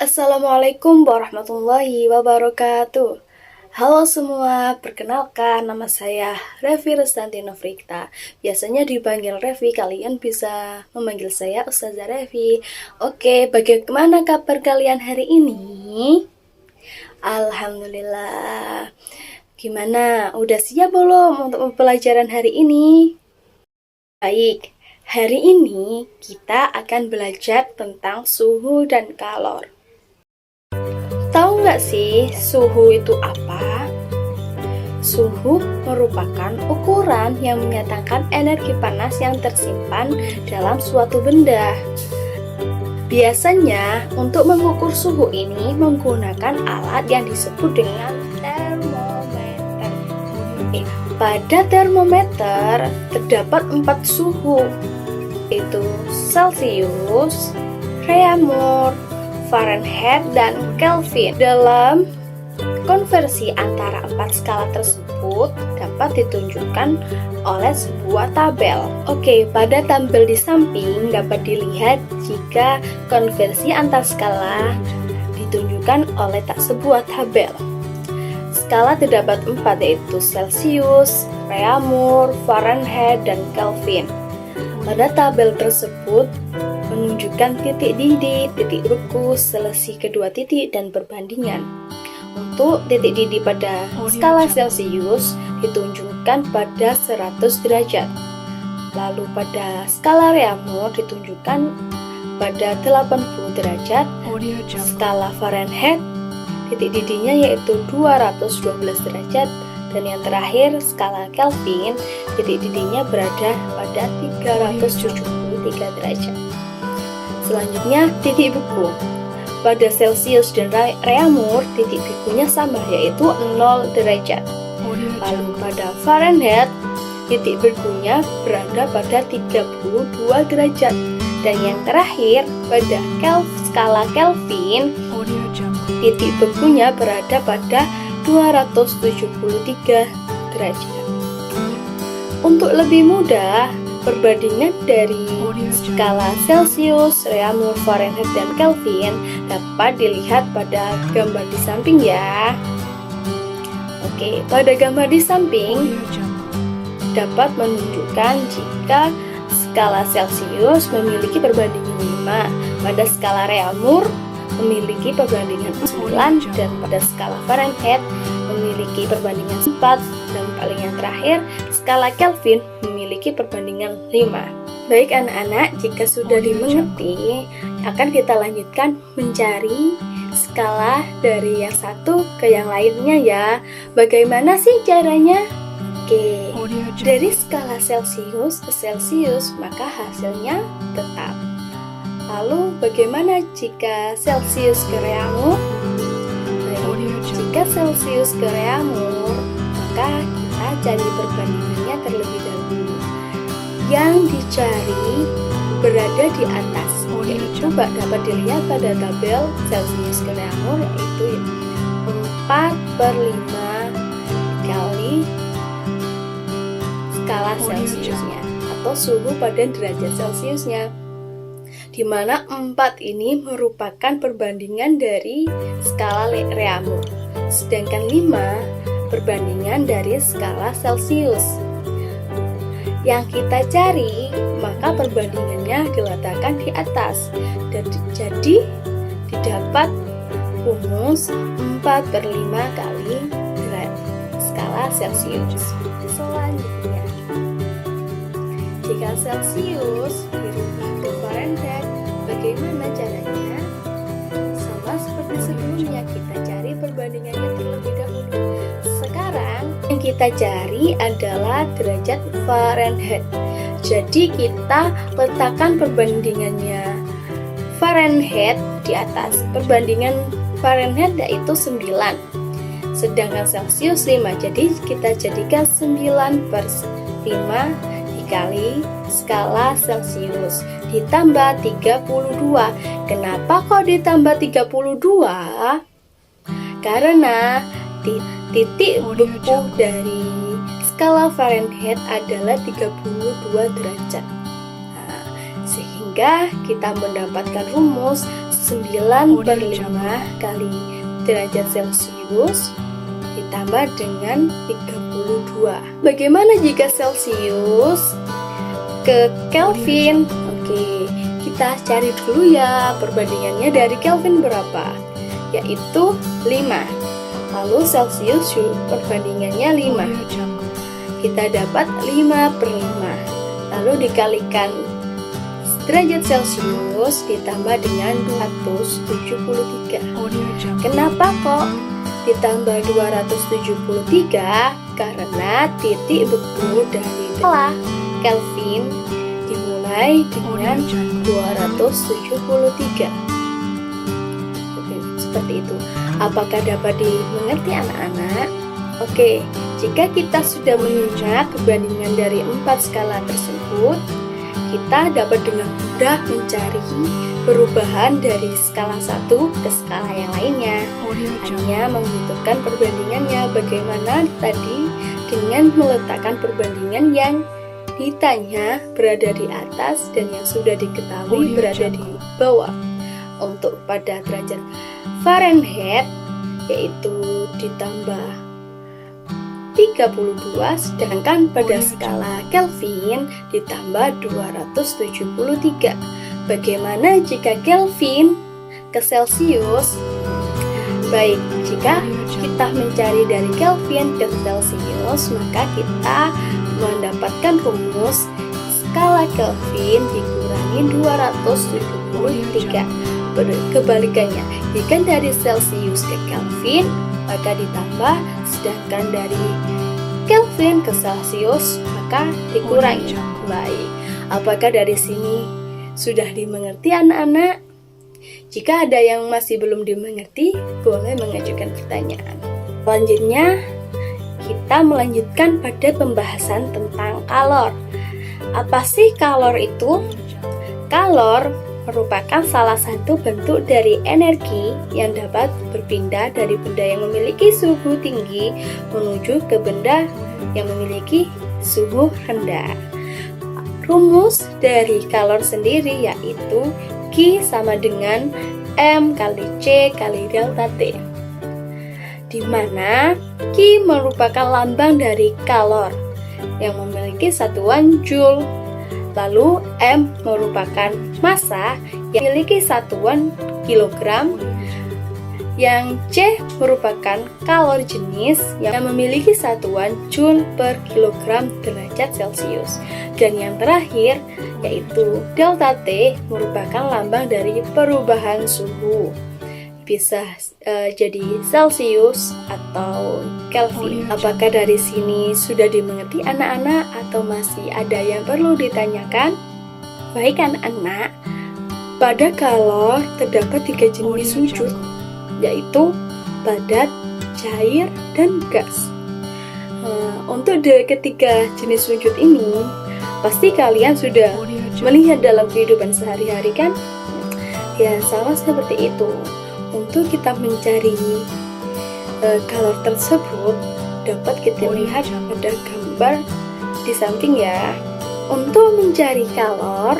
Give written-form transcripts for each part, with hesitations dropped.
Assalamualaikum warahmatullahi wabarakatuh. Halo semua, perkenalkan nama saya Revi Restanti Novrikta. Biasanya dipanggil Revi, kalian bisa memanggil saya Ustazah Revi. Oke, bagaimana kabar kalian hari ini? Alhamdulillah. Gimana, udah siap belum untuk pembelajaran hari ini? Baik, hari ini kita akan belajar tentang suhu dan kalor. Tahu nggak sih suhu itu apa? Suhu merupakan ukuran yang menyatakan energi panas yang tersimpan dalam suatu benda. Biasanya untuk mengukur suhu ini menggunakan alat yang disebut dengan termometer. Pada termometer terdapat 4 suhu, yaitu Celcius, Reaumur, Fahrenheit, dan Kelvin. Dalam konversi antara 4 skala tersebut dapat ditunjukkan oleh sebuah tabel. Oke, pada tabel di samping dapat dilihat jika konversi antar skala ditunjukkan oleh sebuah tabel. Skala terdapat 4, yaitu Celcius, Reaumur, Fahrenheit, dan Kelvin. Pada tabel tersebut menunjukkan titik didih, titik beku, selisih kedua titik, dan perbandingan. Untuk titik didih pada skala Celcius ditunjukkan pada 100 derajat. Lalu pada skala Reaumur ditunjukkan pada 80 derajat. Skala Fahrenheit titik didihnya yaitu 212 derajat. Dan yang terakhir, skala Kelvin, titik didihnya berada pada 373 derajat. Selanjutnya, titik beku. Pada Celcius dan Reaumur, titik bekunya sama, yaitu 0 derajat. Lalu pada Fahrenheit, titik bekunya berada pada 32 derajat. Dan yang terakhir, pada skala Kelvin, titik bekunya berada pada 273 derajat. Untuk lebih mudah, perbandingan dari skala Celcius, Reaumur, Fahrenheit, dan Kelvin dapat dilihat pada gambar di samping ya. Oke, pada gambar di samping dapat menunjukkan jika skala Celcius memiliki perbandingan 5, pada skala Reaumur memiliki perbandingan 9, dan pada skala Fahrenheit memiliki perbandingan 4, dan paling yang terakhir skala Kelvin memiliki perbandingan 5. Baik anak-anak, jika sudah dimengerti, akan kita lanjutkan mencari skala dari yang satu ke yang lainnya ya. Bagaimana sih caranya? Oke, dari skala Celcius ke Celsius maka hasilnya tetap. Lalu bagaimana jika Celcius ke Reaumur? Jika Celcius ke Reaumur, maka kita cari perbandingannya terlebih dahulu. Yang dicari berada di atas, yaitu dapat dilihat pada tabel Celcius ke Reaumur, yaitu 4/5 kali skala Celciusnya atau suhu pada derajat Celciusnya, di mana 4 ini merupakan perbandingan dari skala Reaumur, sedangkan 5 perbandingan dari skala Celcius. Yang kita cari, maka perbandingannya diletakkan di atas, dan jadi didapat rumus 4/5 kali skala Celcius. Selanjutnya, jika Celcius dirubah ke Fahrenheit, bagaimana caranya? Sama seperti sebelumnya, kita cari perbandingannya terlebih dahulu. Sekarang yang kita cari adalah derajat Fahrenheit. Jadi kita letakkan perbandingannya Fahrenheit di atas. Perbandingan Fahrenheit yaitu 9, sedangkan Celcius 5. Jadi kita jadikan 9/5 dikali skala Celcius ditambah 32. Kenapa kok ditambah 32? Karena titik beku dari skala Fahrenheit adalah 32 derajat. Sehingga kita mendapatkan rumus 9/5 kali derajat Celcius ditambah dengan 32. Bagaimana jika Celcius ke Kelvin? Oke, kita cari dulu ya perbandingannya dari Kelvin berapa, yaitu 5. Lalu Celcius perbandingannya 5. Kita dapat 5/5. Lalu dikalikan derajat Celcius ditambah dengan 273. Kenapa kok ditambah 273? Karena titik beku dari skala Kelvin dimulai dengan 273. Seperti itu. Apakah dapat dimengerti anak-anak? Oke, jika kita sudah menginjak perbandingan dari 4 skala tersebut, kita dapat dengan mudah mencari perubahan dari skala 1 ke skala yang lainnya. Hanya membutuhkan perbandingannya. Bagaimana tadi dengan meletakkan perbandingan yang ditanya berada di atas dan yang sudah diketahui berada di bawah. Untuk pada derajat Fahrenheit yaitu ditambah 32, sedangkan pada skala Kelvin ditambah 273. Bagaimana jika Kelvin ke Celcius? Baik, jika kita mencari dari Kelvin ke Celcius, maka kita mendapatkan rumus skala Kelvin dikurangi 273. Kebalikannya, jika dari Celcius ke Kelvin maka ditambah, sedangkan dari Kelvin ke Celcius maka dikurangi. Baik, apakah dari sini sudah dimengerti anak-anak? Jika ada yang masih belum dimengerti, boleh mengajukan pertanyaan. Selanjutnya, kita melanjutkan pada pembahasan tentang kalor. Apa sih kalor itu? Kalor merupakan salah satu bentuk dari energi yang dapat berpindah dari benda yang memiliki suhu tinggi menuju ke benda yang memiliki suhu rendah. Rumus dari kalor sendiri yaitu Q sama dengan M kali C kali delta T, di mana Q merupakan lambang dari kalor yang memiliki satuan Joule. Lalu M merupakan massa yang memiliki satuan kilogram, yang C merupakan kalor jenis yang memiliki satuan Joule per kilogram derajat Celcius. Dan yang terakhir yaitu delta T merupakan lambang dari perubahan suhu. Bisa jadi Celcius atau Kelvin. Apakah dari sini sudah dimengerti anak-anak atau masih ada yang perlu ditanyakan? Baik anak-anak, pada kalor terdapat 3 jenis wujud, yaitu padat, cair, dan gas. Untuk ketiga jenis wujud ini, pasti kalian sudah melihat dalam kehidupan sehari-hari kan? Ya, sama seperti itu. Untuk kita mencari kalor tersebut dapat kita lihat pada gambar di samping ya. Untuk mencari kalor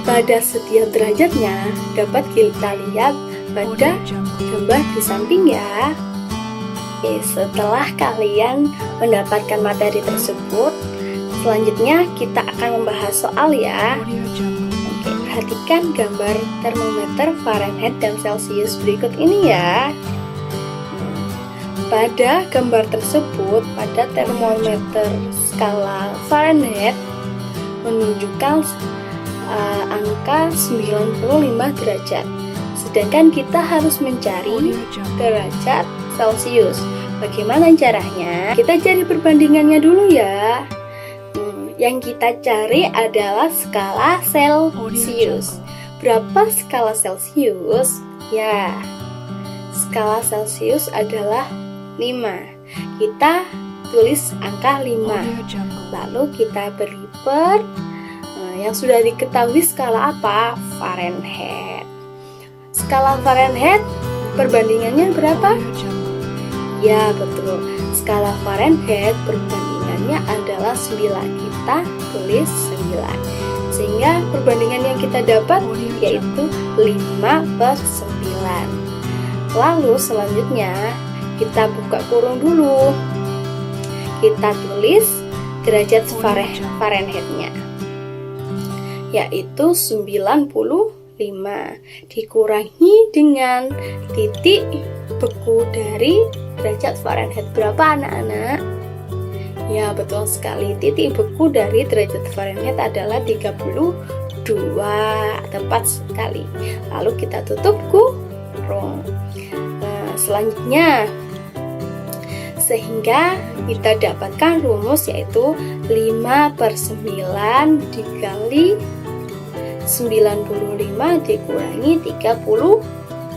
pada setiap derajatnya dapat kita lihat pada gambar di samping ya. Oke, setelah kalian mendapatkan materi tersebut, selanjutnya kita akan membahas soal ya. Perhatikan gambar termometer Fahrenheit dan Celcius berikut ini ya. Pada gambar tersebut, pada termometer skala Fahrenheit menunjukkan angka 95 derajat. Sedangkan kita harus mencari derajat Celcius. Bagaimana caranya? Kita cari perbandingannya dulu ya. Yang kita cari adalah skala Celcius. Berapa skala Celcius? Ya, skala Celcius adalah 5. Kita tulis angka 5. Lalu kita beri per yang sudah diketahui skala apa? Fahrenheit. Skala Fahrenheit perbandingannya berapa? Ya, betul. Skala Fahrenheit perbandingannya adalah 9. Kita tulis 9. Sehingga perbandingan yang kita dapat yaitu 5/9. Lalu selanjutnya kita buka kurung dulu. Kita tulis derajat Fahrenheit-nya, yaitu 95 dikurangi dengan titik beku dari derajat Fahrenheit. Berapa anak-anak? Ya, betul sekali. Titik beku dari derajat Fahrenheit adalah 32. Tepat sekali. Lalu kita tutup kurung. Nah, selanjutnya sehingga kita dapatkan rumus yaitu 5/9 dikali 95 dikurangi 32.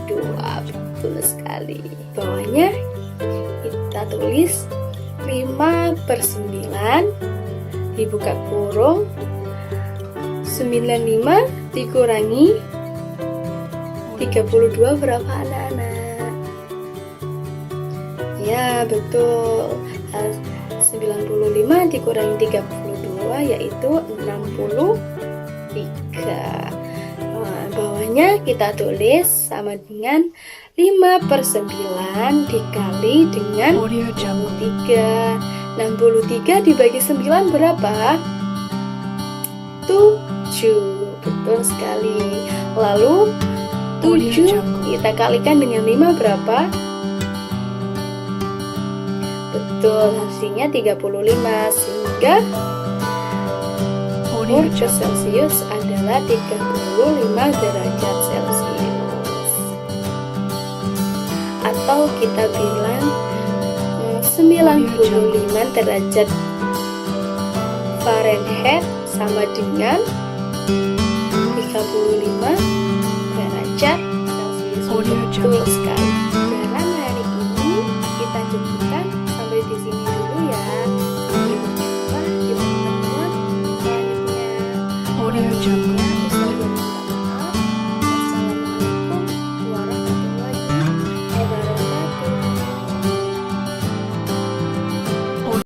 Betul sekali. Bawahnya kita tulis 5/9 dibuka kurung 95 dikurangi 32. Berapa anak-anak? Ya, betul. 95 dikurangi 32 yaitu 63. Bawahnya kita tulis sama dengan 5/9 dikali dengan 63. 63 dibagi 9 berapa? 7. Betul sekali. Lalu 7 kita kalikan dengan 5 berapa? Betul, hasilnya 35. Sehingga umur Celcius adalah 35 derajat Celcius. Atau kita bilang 95 derajat Fahrenheit sama dengan 35 derajat Celcius. Betul sekali. Dalam hari ini kita cukupkan sampai di sini dulu ya. Sampai berjumpa di pertemuan selanjutnya.